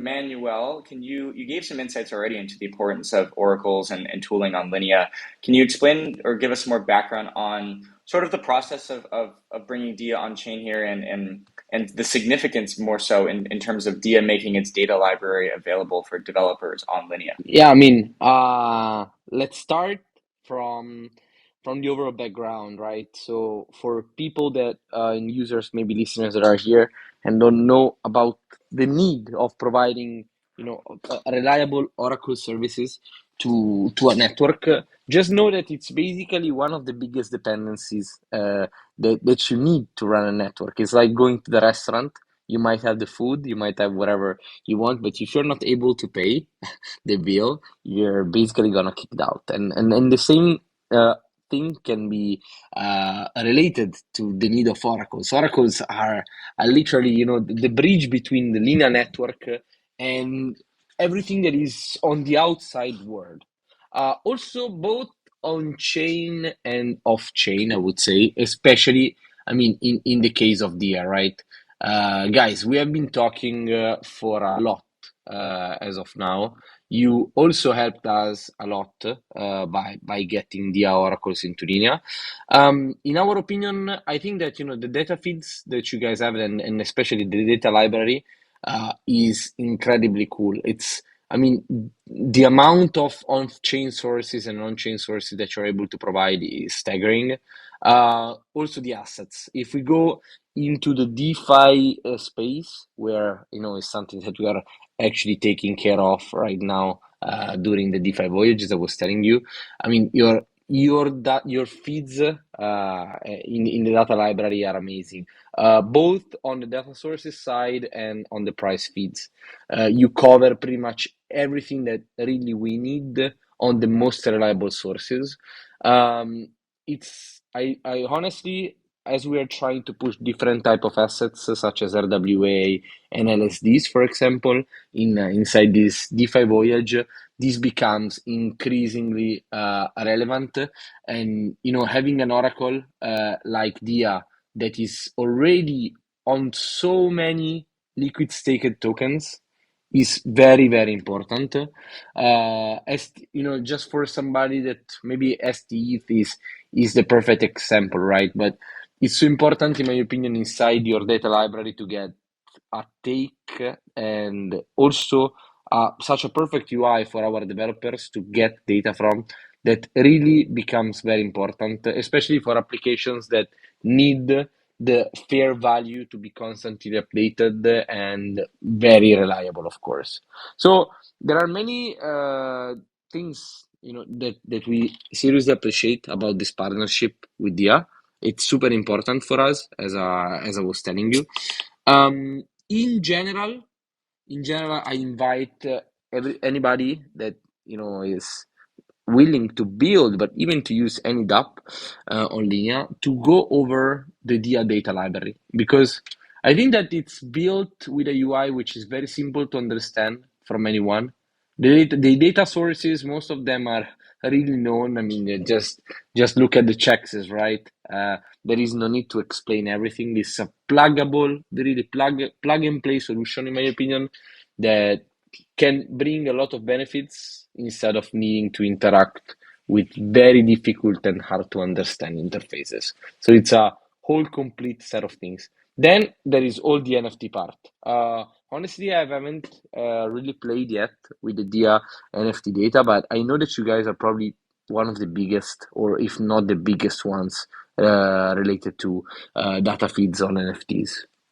Manuel, you gave some insights already into the importance of oracles and tooling on Linea. Can you explain or give us more background on sort of the process of bringing Dia on chain here and the significance more so in terms of Dia making its data library available for developers on Linea? Yeah, let's start from from the overall background, right? So for people that and users, maybe listeners that are here and don't know about the need of providing, a reliable Oracle services to a network, just know that it's basically one of the biggest dependencies that you need to run a network. It's like going to the restaurant. You might have the food, you might have whatever you want, but if you're not able to pay the bill, you're basically gonna kick it out. And the same thing can be related to the need of oracles. Oracles are literally, the bridge between the Linea network and everything that is on the outside world. Also, both on chain and off chain, I would say, especially, in the case of DIA, right? Guys, we have been talking for a lot as of now. You also helped us a lot by getting the oracles into Linea. In our opinion, I think that the data feeds that you guys have and especially the data library is incredibly cool. The amount of on-chain sources and on-chain sources that you're able to provide is staggering. Also the assets. If we go into the DeFi space, where is something that we are actually taking care of right now during the DeFi voyages I was telling you. Your feeds in the data library are amazing, both on the data sources side and on the price feeds. You cover pretty much everything that really we need on the most reliable sources. I honestly, as we are trying to push different type of assets such as RWA and LSDs, for example, inside this DeFi voyage, this becomes increasingly relevant. And having an oracle like Dia that is already on so many liquid staked tokens is very, very important. As just for somebody that maybe STETH is the perfect example, right? But it's so important, in my opinion, inside your data library to get a take and also such a perfect UI for our developers to get data from that really becomes very important, especially for applications that need the fair value to be constantly updated and very reliable, of course. So there are many things that we seriously appreciate about this partnership with Dia. It's super important for us, as I was telling you. Um, in general, I invite anybody that is willing to build, but even to use any DApp on Linea, to go over the Dia data library because I think that it's built with a UI which is very simple to understand from anyone. The data sources, most of them are really known. They just look at the checks, right? There is no need to explain everything. It's a pluggable, really plug and play solution, in my opinion, that can bring a lot of benefits instead of needing to interact with very difficult and hard to understand interfaces. So it's a whole complete set of things. Then there is all the NFT part. Honestly, I haven't really played yet with the Dia NFT data, but I know that you guys are probably one of the biggest, or if not the biggest ones, related to data feeds on NFTs.